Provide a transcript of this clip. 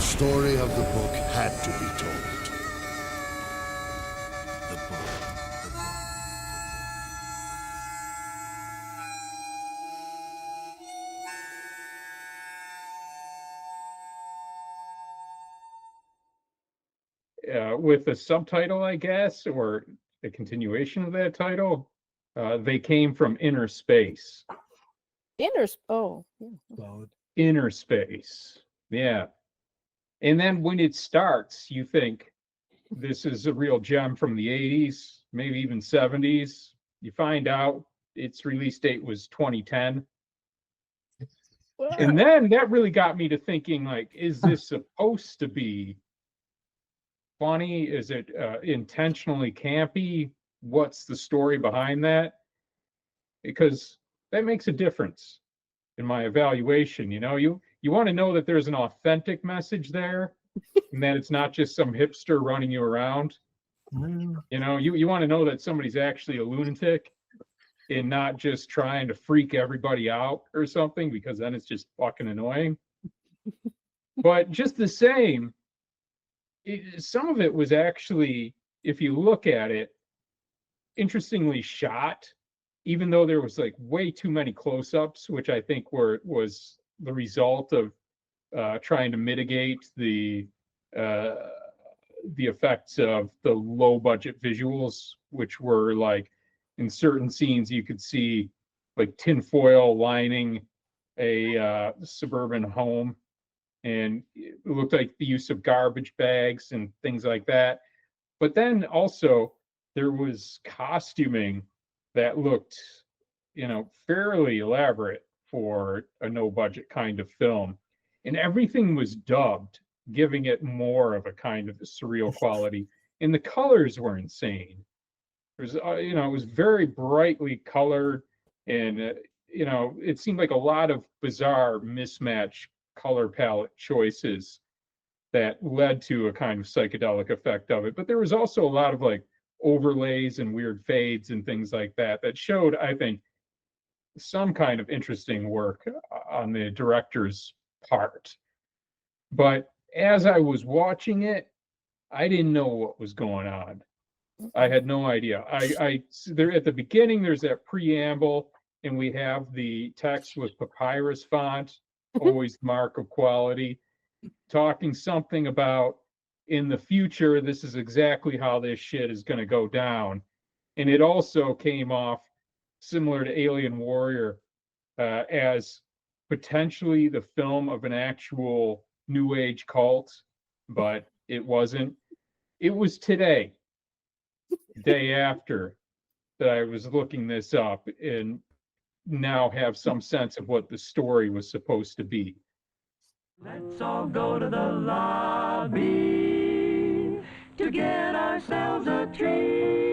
story of the book had to be told. The book. With a subtitle, I guess, or a continuation of that title. They came from inner space. Oh. Inner space. Yeah. And then when it starts, you think this is a real gem from the 80s, maybe even 70s. You find out its release date was 2010. And then that really got me to thinking, like, is this supposed to be funny? Is it intentionally campy? What's the story behind that? Because that makes a difference in my evaluation. You know, you want to know that there's an authentic message there and that it's not just some hipster running you around. You know, you want to know that somebody's actually a lunatic and not just trying to freak everybody out or something, because then it's just fucking annoying. But just the same, some of it was actually, if you look at it, interestingly shot, even though there was like way too many close-ups, which I think was the result of trying to mitigate the effects of the low budget visuals, which were like, in certain scenes you could see like tinfoil lining a suburban home, and it looked like the use of garbage bags and things like that. But then also there was costuming that looked, you know, fairly elaborate for a no budget kind of film, and everything was dubbed, giving it more of a kind of a surreal quality. And the colors were insane. It was, you know, it was very brightly colored, and you know, it seemed like a lot of bizarre mismatched color palette choices that led to a kind of psychedelic effect of it. But there was also a lot of like overlays and weird fades and things like that that showed, I think, some kind of interesting work on the director's part. But as I was watching it, I didn't know what was going on. I had no idea. There at the beginning, there's that preamble, and we have the text with papyrus font, always mark of quality, talking something about in the future, this is exactly how this shit is going to go down. And it also came off similar to Alien Warrior as potentially the film of an actual New Age cult, but it wasn't. It was today, day after, that I was looking this up and now have some sense of what the story was supposed to be. Let's all go to the lobby to get ourselves a treat.